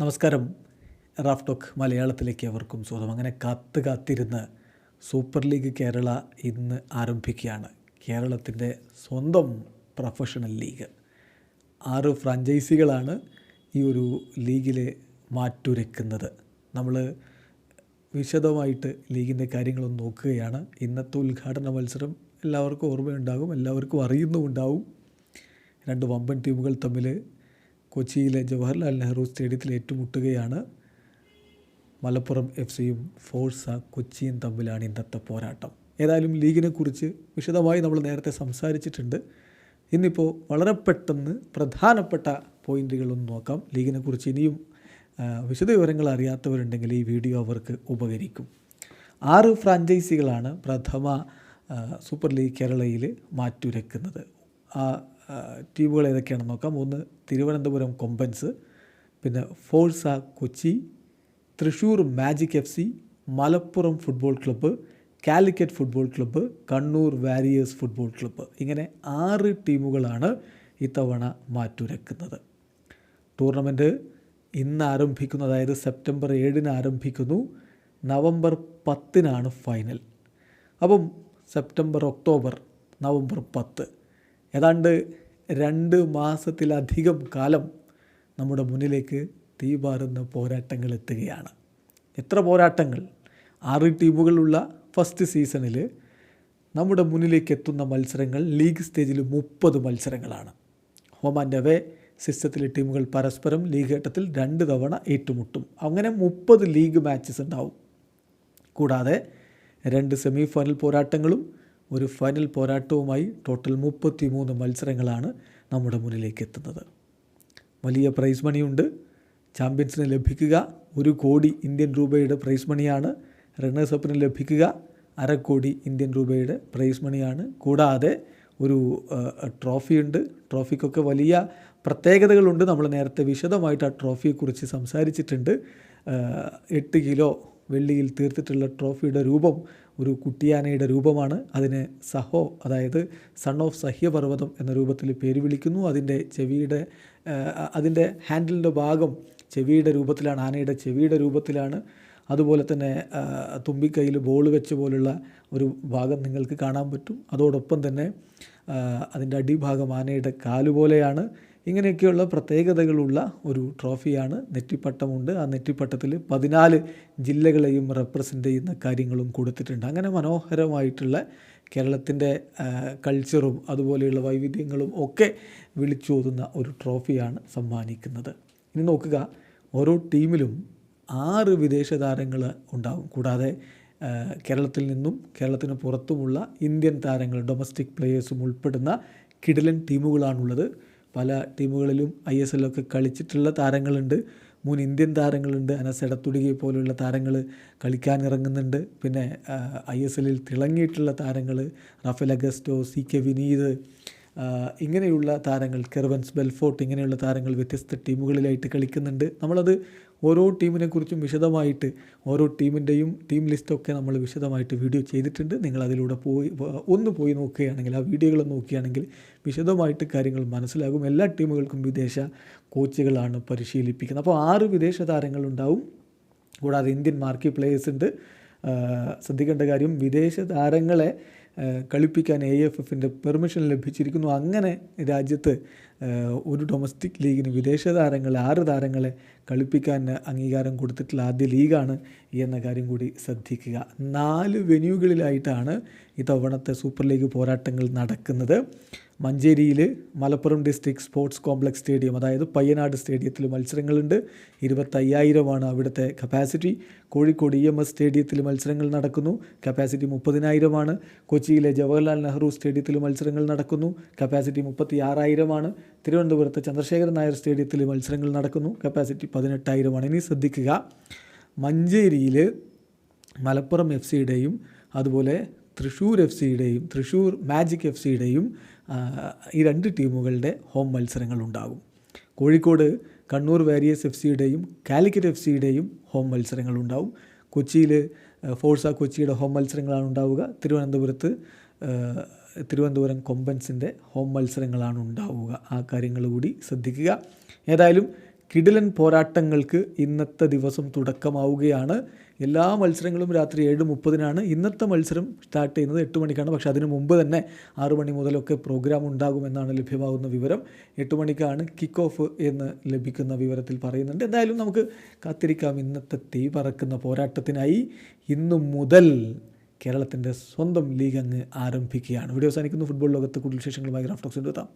നമസ്കാരം. Raf talk മലയാളത്തിലേക്ക് അവർക്കും സ്വാഗതം. അങ്ങനെ കാത്തിരുന്ന് സൂപ്പർ ലീഗ് കേരള ഇന്ന് ആരംഭിക്കുകയാണ്. കേരളത്തിൻ്റെ സ്വന്തം പ്രൊഫഷണൽ ലീഗ്. 6 ഫ്രാഞ്ചൈസികളാണ് ഈ ഒരു ലീഗിൽ മാറ്റുരയ്ക്കുന്നത്. നമ്മൾ വിശദമായിട്ട് ലീഗിൻ്റെ കാര്യങ്ങളൊന്ന് നോക്കുകയാണ്. ഇന്നത്തെ ഉദ്ഘാടന മത്സരം എല്ലാവർക്കും ഓർമ്മയുണ്ടാകും, എല്ലാവർക്കും അറിയുന്നുമുണ്ടാവും. 2 വമ്പൻ ടീമുകൾ തമ്മിൽ കൊച്ചിയിലെ ജവഹർലാൽ നെഹ്റു സ്റ്റേഡിയത്തിൽ ഏറ്റുമുട്ടുകയാണ്. മലപ്പുറം FCയും ഫോഴ്സ കൊച്ചിയും തമ്മിലാണ് ഇന്നത്തെ പോരാട്ടം. ഏതായാലും ലീഗിനെക്കുറിച്ച് വിശദമായി നമ്മൾ നേരത്തെ സംസാരിച്ചിട്ടുണ്ട്. ഇന്നിപ്പോൾ വളരെ പെട്ടെന്ന് പ്രധാനപ്പെട്ട പോയിൻറ്റുകളൊന്ന് നോക്കാം. ലീഗിനെക്കുറിച്ച് ഇനിയും വിശദവിവരങ്ങൾ അറിയാത്തവരുണ്ടെങ്കിൽ ഈ വീഡിയോ അവർക്ക് ഉപകരിക്കും. 6 ഫ്രാഞ്ചൈസികളാണ് പ്രഥമ സൂപ്പർ ലീഗ് കേരളയിൽ മാറ്റുരയ്ക്കുന്നത്. ആ ടീമുകൾ ഏതൊക്കെയാണെന്ന് നോക്കാം. 1 തിരുവനന്തപുരം കൊമ്പൻസ്, പിന്നെ Forca Kochi, Thrissur magic FC, Malappuram football club, Calicut football club, Kannur warriors football club. ഇങ്ങനെ 6 ടീമുകളാണ് ഇത്തവണ മാറ്റുരയ്ക്കുന്നത്. ടൂർണമെൻറ്റ് ഇന്ന് ആരംഭിക്കുന്നു, അതായത് സെപ്റ്റംബർ 7 ആരംഭിക്കുന്നു. November 10 final. അപ്പം സെപ്റ്റംബർ, ഒക്ടോബർ, നവംബർ 10, ഏതാണ്ട് 2 മാസത്തിലധികം കാലം നമ്മുടെ മുന്നിലേക്ക് തീപാറുന്ന പോരാട്ടങ്ങൾ എത്തുകയാണ്. എത്ര പോരാട്ടങ്ങൾ! 6 ടീമുകളുള്ള ഫസ്റ്റ് സീസണിൽ നമ്മുടെ മുന്നിലേക്ക് എത്തുന്ന മത്സരങ്ങൾ ലീഗ് സ്റ്റേജിൽ 30 മത്സരങ്ങളാണ്. ഹോം ആൻഡ് അവേ സിസ്റ്റത്തിലെ ടീമുകൾ പരസ്പരം ലീഗ് ഘട്ടത്തിൽ 2 തവണ ഏറ്റുമുട്ടും. അങ്ങനെ 30 ലീഗ് മാച്ചസ് ഉണ്ടാവും. കൂടാതെ 2 സെമി ഫൈനൽ പോരാട്ടങ്ങളും 1 ഫൈനൽ പോരാട്ടവുമായി ടോട്ടൽ 33 മത്സരങ്ങളാണ് നമ്മുടെ മുന്നിലേക്ക് എത്തുന്നത്. വലിയ പ്രൈസ് മണിയുണ്ട്. ചാമ്പ്യൻസിന് ലഭിക്കുക 1 കോടി ഇന്ത്യൻ രൂപയുടെ പ്രൈസ് മണിയാണ്. റണ്ണേഴ്സപ്പിന് ലഭിക്കുക 1/2 കോടി ഇന്ത്യൻ രൂപയുടെ പ്രൈസ് മണിയാണ്. കൂടാതെ ഒരു ട്രോഫിയുണ്ട്. ട്രോഫിക്കൊക്കെ വലിയ പ്രത്യേകതകളുണ്ട്. നമ്മൾ നേരത്തെ വിശദമായിട്ട് ആ ട്രോഫിയെക്കുറിച്ച് സംസാരിച്ചിട്ടുണ്ട്. 8 കിലോ വെള്ളിയിൽ തീർത്തിട്ടുള്ള ട്രോഫിയുടെ രൂപം ഒരു കുട്ടിയാനയുടെ രൂപമാണ്. അതിന് സഹോ, അതായത് സൺ ഓഫ് സഹ്യപർവ്വതം എന്ന രൂപത്തിൽ പേര് വിളിക്കുന്നു. അതിൻ്റെ ഹാൻഡിലിൻ്റെ ഭാഗം ചെവിയുടെ രൂപത്തിലാണ്, ആനയുടെ ചെവിയുടെ രൂപത്തിലാണ്. അതുപോലെ തന്നെ തുമ്പിക്കൈയിൽ ബോൾ വെച്ച പോലുള്ള ഒരു ഭാഗം നിങ്ങൾക്ക് കാണാൻ പറ്റും. അതോടൊപ്പം തന്നെ അതിൻ്റെ അടിഭാഗം ആനയുടെ കാലുപോലെയാണ്. ഇങ്ങനെയൊക്കെയുള്ള പ്രത്യേകതകളുള്ള ഒരു ട്രോഫിയാണ്. നെറ്റിപ്പട്ടമുണ്ട്. ആ നെറ്റിപ്പട്ടത്തിൽ 14 ജില്ലകളെയും റെപ്രസെൻ്റ് ചെയ്യുന്ന കാര്യങ്ങളും കൊടുത്തിട്ടുണ്ട്. അങ്ങനെ മനോഹരമായിട്ടുള്ള കേരളത്തിൻ്റെ കൾച്ചറും അതുപോലെയുള്ള വൈവിധ്യങ്ങളും ഒക്കെ വിളിച്ചോതുന്ന ഒരു ട്രോഫിയാണ് സമ്മാനിക്കുന്നത്. ഇനി നോക്കുക, ഓരോ ടീമിലും 6 വിദേശ താരങ്ങൾ ഉണ്ടാകും. കൂടാതെ കേരളത്തിൽ നിന്നും കേരളത്തിന് പുറത്തുമുള്ള ഇന്ത്യൻ താരങ്ങൾ, ഡൊമസ്റ്റിക് പ്ലേയേഴ്സും ഉൾപ്പെടുന്ന കിടിലൻ ടീമുകളാണുള്ളത്. പല ടീമുകളിലും ISL ഒക്കെ കളിച്ചിട്ടുള്ള താരങ്ങളുണ്ട്. മുൻ ഇന്ത്യൻ താരങ്ങളുണ്ട്. അനസ് എടത്തുടികെ പോലുള്ള താരങ്ങൾ കളിക്കാനിറങ്ങുന്നുണ്ട്. പിന്നെ ISLൽ തിളങ്ങിയിട്ടുള്ള താരങ്ങൾ റാഫേൽ അഗസ്റ്റോ, CK വിനീത്, ഇങ്ങനെയുള്ള താരങ്ങൾ, കെർവൻസ് ബെൽഫോർട്ട്, ഇങ്ങനെയുള്ള താരങ്ങൾ വ്യത്യസ്ത ടീമുകളിലായിട്ട് കളിക്കുന്നുണ്ട്. നമ്മളത് ഓരോ ടീമിനെക്കുറിച്ചും വിശദമായിട്ട്, ഓരോ ടീമിൻ്റെയും ടീം ലിസ്റ്റൊക്കെ നമ്മൾ വിശദമായിട്ട് വീഡിയോ ചെയ്തിട്ടുണ്ട്. നിങ്ങളതിലൂടെ പോയി നോക്കുകയാണെങ്കിൽ, ആ വീഡിയോകൾ നോക്കുകയാണെങ്കിൽ വിശദമായിട്ട് കാര്യങ്ങൾ മനസ്സിലാകും. എല്ലാ ടീമുകൾക്കും വിദേശ കോച്ചുകളാണ് പരിശീലിപ്പിക്കുന്നത്. അപ്പോൾ 6 വിദേശ താരങ്ങളുണ്ടാവും. കൂടാതെ ഇന്ത്യൻ മാർക്കി പ്ലേയേഴ്സ് ഉണ്ട്. ശ്രദ്ധിക്കേണ്ട കാര്യം, വിദേശ താരങ്ങളെ കളിപ്പിക്കാൻ AFFൻ്റെ പെർമിഷൻ ലഭിച്ചിരിക്കുന്നു. അങ്ങനെ രാജ്യത്ത് ഒരു ഡൊമസ്റ്റിക് ലീഗിന് വിദേശ താരങ്ങളെ 6 താരങ്ങളെ കളിപ്പിക്കാൻ അംഗീകാരം കൊടുത്തിട്ടുള്ള ആദ്യ ലീഗാണ് എന്ന കാര്യം കൂടി ശ്രദ്ധിക്കുക. 4 വെന്യൂകളിലായിട്ടാണ് ഇത്തവണത്തെ സൂപ്പർ ലീഗ് പോരാട്ടങ്ങൾ നടക്കുന്നത്. മഞ്ചേരിയിൽ Malappuram district sports complex stadium, അതായത് പയ്യനാട് സ്റ്റേഡിയത്തിൽ മത്സരങ്ങളുണ്ട്. 25,000 അവിടുത്തെ കപ്പാസിറ്റി. കോഴിക്കോട് EMS സ്റ്റേഡിയത്തിൽ മത്സരങ്ങൾ നടക്കുന്നു. കപ്പാസിറ്റി 30,000. കൊച്ചിയിലെ ജവഹർലാൽ നെഹ്റു സ്റ്റേഡിയത്തിൽ മത്സരങ്ങൾ നടക്കുന്നു. കപ്പാസിറ്റി 36,000. തിരുവനന്തപുരത്ത് ചന്ദ്രശേഖരൻ നായർ സ്റ്റേഡിയത്തിൽ മത്സരങ്ങൾ നടക്കുന്നു. കപ്പാസിറ്റി 18,000. ഇനി ശ്രദ്ധിക്കുക, മഞ്ചേരിയിൽ മലപ്പുറം FCയുടെയും അതുപോലെ തൃശ്ശൂർ FCയുടെയും തൃശ്ശൂർ മാജിക് FCയുടെയും ഈ 2 ടീമുകളുടെ ഹോം മത്സരങ്ങളുണ്ടാകും. കോഴിക്കോട് കണ്ണൂർ വാരിയേഴ്സ് FCയുടെയും കാലിക്കറ്റ് FCയുടെയും ഹോം മത്സരങ്ങളുണ്ടാവും. കൊച്ചിയിൽ ഫോഴ്സ കൊച്ചിയുടെ ഹോം മത്സരങ്ങളാണ് ഉണ്ടാവുക. തിരുവനന്തപുരം കൊമ്പൻസിൻ്റെ ഹോം മത്സരങ്ങളാണ് ഉണ്ടാവുക. ആ കാര്യങ്ങൾ കൂടി ശ്രദ്ധിക്കുക. ഏതായാലും കിടിലൻ പോരാട്ടങ്ങൾക്ക് ഇന്നത്തെ ദിവസം തുടക്കമാവുകയാണ്. എല്ലാ മത്സരങ്ങളും രാത്രി 7:30 ഇന്നത്തെ മത്സരം സ്റ്റാർട്ട് ചെയ്യുന്നത് 8 മണിക്കാണ്. പക്ഷേ അതിന് മുമ്പ് തന്നെ 6 മണി മുതലൊക്കെ പ്രോഗ്രാം ഉണ്ടാകുമെന്നാണ് ലഭ്യമാകുന്ന വിവരം. 8 മണിക്കാണ് കിക്ക് ഓഫ് എന്ന് ലഭിക്കുന്ന വിവരത്തിൽ പറയുന്നുണ്ട്. എന്തായാലും നമുക്ക് കാത്തിരിക്കാം ഇന്നത്തെ തീ പറക്കുന്ന പോരാട്ടത്തിനായി. ഇന്നു മുതൽ കേരളത്തിൻ്റെ സ്വന്തം ലീഗ് അങ്ങ് ആരംഭിക്കുകയാണ്. വീഡിയോ അവസാനിക്കുന്നു. ഫുട്ബോൾ ലോകത്ത് കൂടുതൽ വിശേഷങ്ങളുമായി റാഫ് ടോക്സിൽ എത്താം.